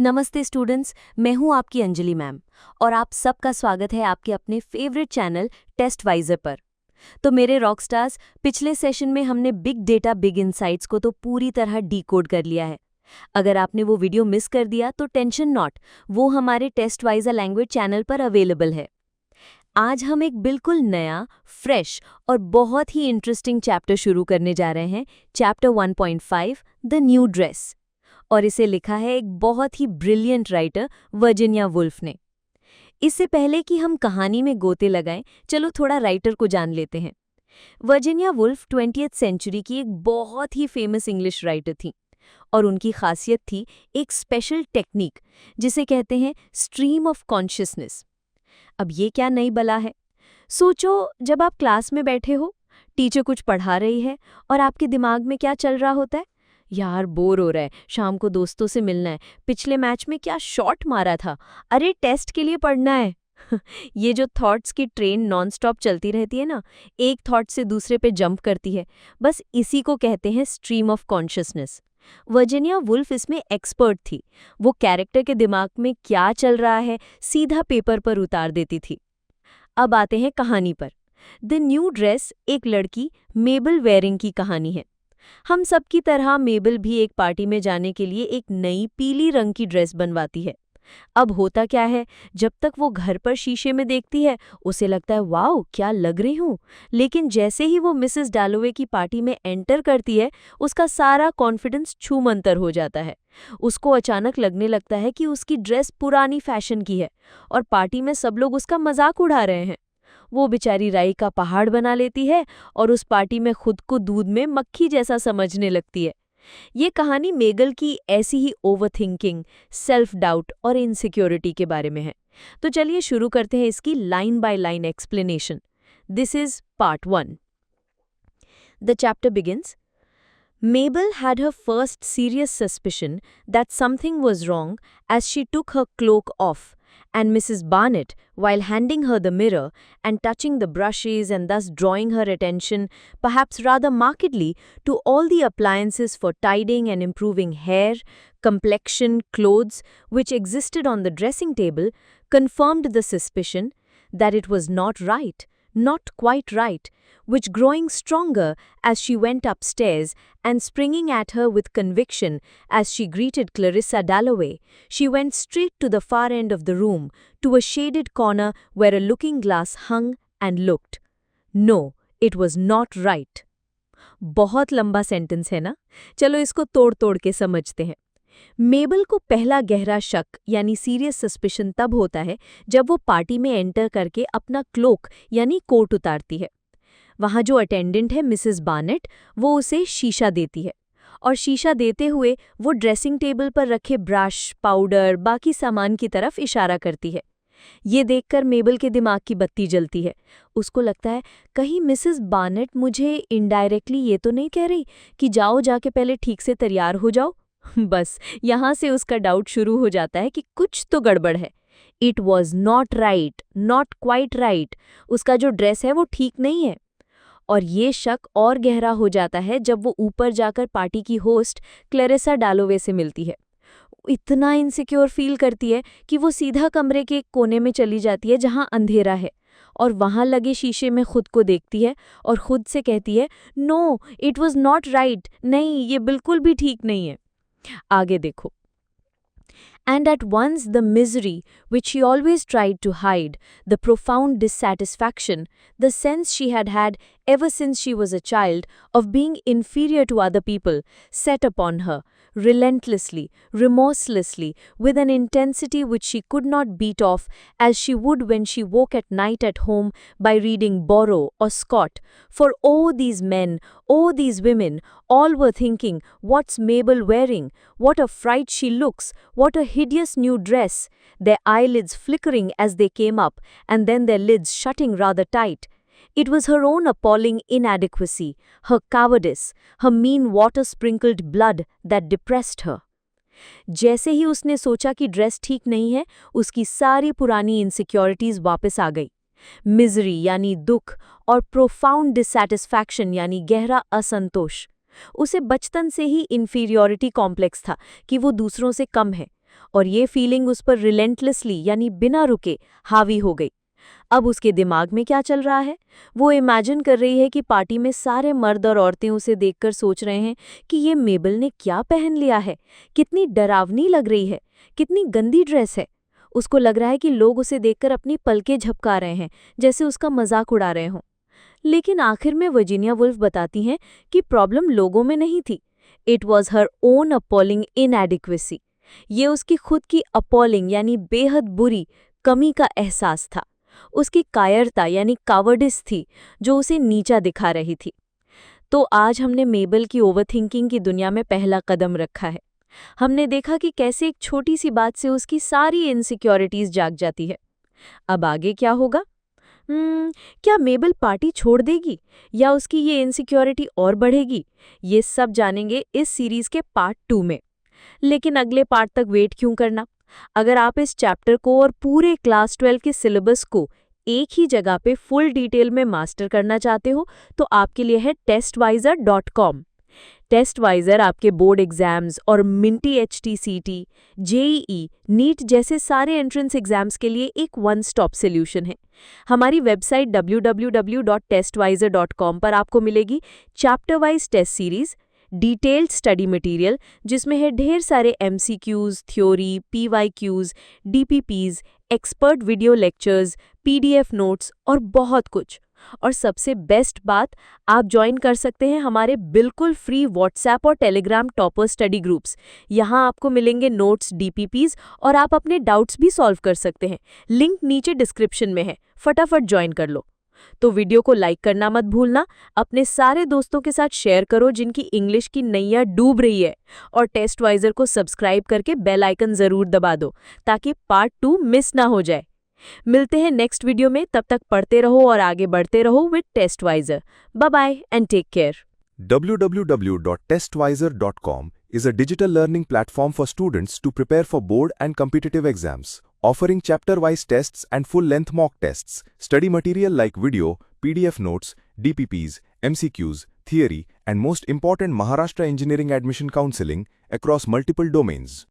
नमस्ते स्टूडेंट्स, मैं हूं आपकी अंजलि मैम और आप सबका स्वागत है आपके अपने फेवरेट चैनल टेस्ट वाइजर पर। तो मेरे रॉक स्टार्स, पिछले सेशन में हमने बिग डेटा बिग इनसाइट्स को तो पूरी तरह डीकोड कर लिया है। अगर आपने वो वीडियो मिस कर दिया तो टेंशन नॉट, वो हमारे टेस्ट वाइजर लैंग्वेज चैनल पर अवेलेबल है। आज हम एक बिल्कुल नया, फ्रेश और बहुत ही इंटरेस्टिंग चैप्टर शुरू करने जा रहे हैं, चैप्टर 1.5 द न्यू ड्रेस। और इसे लिखा है एक बहुत ही ब्रिलियंट राइटर वर्जीनिया वुल्फ ने। इससे पहले कि हम कहानी में गोते लगाएं, चलो थोड़ा राइटर को जान लेते हैं। वर्जीनिया वुल्फ 20th सेंचुरी की एक बहुत ही फेमस इंग्लिश राइटर थी और उनकी खासियत थी एक स्पेशल टेक्निक जिसे कहते हैं स्ट्रीम ऑफ कॉन्शियसनेस। अब ये क्या नई बला है? सोचो, जब आप क्लास में बैठे हो, टीचर कुछ पढ़ा रही है और आपके दिमाग में क्या चल रहा होता है? यार, बोर हो रहा है, शाम को दोस्तों से मिलना है, पिछले मैच में क्या शॉट मारा था, अरे टेस्ट के लिए पढ़ना है। ये जो थॉट्स की ट्रेन नॉन स्टॉप चलती रहती है ना, एक थॉट से दूसरे पे जंप करती है, बस इसी को कहते हैं stream of consciousness. Virginia Woolf इसमें एक्सपर्ट थी। वो कैरेक्टर के दिमाग में क्या चल रहा है सीधा पेपर पर उतार देती थी। अब आते हैं कहानी पर। द न्यू ड्रेस एक लड़की मेबल वेयरिंग की कहानी है। हम सब की तरह मेबल भी एक पार्टी में जाने के लिए एक नई पीली रंग की ड्रेस बनवाती है। अब होता क्या है, जब तक वो घर पर शीशे में देखती है, उसे लगता है वाओ क्या लग रही हूँ। लेकिन जैसे ही वो मिसेस डालोवे की पार्टी में एंटर करती है, उसका सारा कॉन्फिडेंस छूमंतर हो जाता है। उसको अचानक लगने लगता है कि उसकी ड्रेस पुरानी फैशन की है और पार्टी में सब लोग उसका मजाक उड़ा रहे हैं। वो बेचारी राई का पहाड़ बना लेती है और उस पार्टी में खुद को दूध में मक्खी जैसा समझने लगती है। ये कहानी मेगल की ऐसी ही ओवरथिंकिंग, सेल्फ डाउट और इनसिक्योरिटी के बारे में है। तो चलिए शुरू करते हैं इसकी line by line explanation. This is part 1। The chapter begins. Mabel had her first serious suspicion that something was wrong as she took her cloak off, and Mrs. Barnett, while handing her the mirror and touching the brushes and thus drawing her attention, perhaps rather markedly, to all the appliances for tidying and improving hair, complexion, clothes, which existed on the dressing table, confirmed the suspicion that it was not right, not quite right, which growing stronger as she went upstairs and springing at her with conviction as she greeted Clarissa Dalloway, she went straight to the far end of the room, to a shaded corner where a looking glass hung and looked. No, it was not right. बहुत लंबा sentence है ना? चलो इसको तोड़-तोड़ के समझते हैं। मेबल को पहला गहरा शक यानी सीरियस सस्पिशन तब होता है जब वो पार्टी में एंटर करके अपना क्लोक यानी कोट उतारती है। वहाँ जो अटेंडेंट है मिसेस बार्नेट, वो उसे शीशा देती है और शीशा देते हुए वो ड्रेसिंग टेबल पर रखे ब्रश, पाउडर, बाकी सामान की तरफ इशारा करती है। ये देखकर मेबल के दिमाग की बत्ती जलती है। उसको लगता है कहीं मिसेस बार्नेट मुझे इनडायरेक्टली ये तो नहीं कह रही कि जाओ जाके पहले ठीक से तैयार हो जाओ। बस यहाँ से उसका डाउट शुरू हो जाता है कि कुछ तो गड़बड़ है। It was not right, not quite right. उसका जो ड्रेस है वो ठीक नहीं है। और ये शक और गहरा हो जाता है जब वो ऊपर जाकर पार्टी की होस्ट क्लेरिसा डालोवे से मिलती है। इतना इनसिक्योर फील करती है कि वो सीधा कमरे के एक कोने में चली जाती है जहाँ अंधेरा है और वहाँ लगे शीशे में खुद को देखती है और खुद से कहती है no, it was not right, नहीं ये बिल्कुल भी ठीक नहीं है। आगे देखो। And at once the misery, which she always tried to hide, the profound dissatisfaction, the sense she had had ever since she was a child of being inferior to other people, set upon her, relentlessly, remorselessly, with an intensity which she could not beat off as she would when she woke at night at home by reading Borrow or Scott. For oh, these men, oh, these women, all were thinking, what's Mabel wearing? What a fright she looks! What a hideous new dress! Their eyelids flickering as they came up, and then their lids shutting rather tight. It was her own appalling inadequacy, her cowardice, her mean water-sprinkled blood that depressed her. जैसे ही उसने सोचा कि dress ठीक नहीं है, उसकी सारी पुरानी इनसिक्योरिटीज वापस आ गई। मिजरी यानी दुख और प्रोफाउंड डिससैटिस्फैक्शन यानी गहरा असंतोष। उसे बचपन से ही इन्फीरियॉरिटी कॉम्प्लेक्स था कि वो दूसरों से कम है। और ये फीलिंग उस पर रिलेंटलेसली यानी बिना रुके हावी हो गई। अब उसके दिमाग में क्या चल रहा है? वो इमेजिन कर रही है कि पार्टी में सारे मर्द और औरतें उसे देखकर सोच रहे हैं कि ये मेबल ने क्या पहन लिया है, कितनी डरावनी लग रही है, कितनी गंदी ड्रेस है। उसको लग रहा है कि लोग उसे देखकर अपनी पलकें झपका रहे हैं, जैसे उसका मजाक उड़ा रहे हों। लेकिन आखिर में वर्जीनिया वुल्फ बताती हैं कि प्रॉब्लम लोगों में नहीं थी। It was her own appalling inadequacy. ये उसकी खुद की अपॉलिंग यानी बेहद बुरी कमी का एहसास था। उसकी कायरता यानी कावर्डिस थी जो उसे नीचा दिखा रही थी। तो आज हमने मेबल की ओवरथिंकिंग की दुनिया में पहला कदम रखा है। हमने देखा कि कैसे एक छोटी सी बात से उसकी सारी इनसिक्योरिटीज जाग जाती है। अब आगे क्या होगा? क्या मेबल पार्टी छोड़ देगी या उसकी ये इनसिक्योरिटी और बढ़ेगी? ये सब जानेंगे इस सीरीज के पार्ट 2 में। लेकिन अगले पार्ट तक वेट क्यों करना? अगर आप इस चैप्टर को और पूरे क्लास 12 के सिलेबस को एक ही जगह पे फुल डिटेल में मास्टर करना चाहते हो तो आपके लिए है testwiser.com। टेस्टवाइजर आपके बोर्ड एग्जाम्स और मिंटी HTCT, जेईई, नीट जैसे सारे एंट्रेंस एग्जाम्स के लिए एक वन स्टॉप सॉल्यूशन है। हमारी वेबसाइट www.testwiser.com पर आपको मिलेगी chapter wise test series, detailed study material जिसमें है ढेर सारे MCQs, theory, PYQs, DPPs, expert video lectures, PDF notes और बहुत कुछ। और सबसे बेस्ट बात, आप ज्वाइन कर सकते हैं हमारे बिल्कुल फ्री व्हाट्सएप और टेलीग्राम टॉपर स्टडी ग्रुप्स। यहाँ आपको मिलेंगे नोट्स, DPPs और आप अपने डाउट्स भी सॉल्व कर सकते हैं। लिंक नीचे डिस्क्रिप्शन में है, फटाफट ज्वाइन कर लो। तो वीडियो को लाइक करना मत भूलना, अपने सारे दोस्तों के साथ शेयर करो जिनकी इंग्लिश की नैया डूब रही है, और टेस्टवाइजर को सब्सक्राइब करके बेल आइकन जरूर दबा दो ताकि पार्ट 2 मिस ना हो जाए। मिलते हैं नेक्स्ट वीडियो में, तब तक पढ़ते रहो और आगे बढ़ते रहो with Testwiser. Bye bye and take care. www.testwiser.com is a digital learning platform for students to prepare for board and competitive exams, offering chapter-wise tests and full-length mock tests, study material like video, PDF notes, DPPs, MCQs, theory, and most important Maharashtra Engineering Admission Counseling across multiple domains.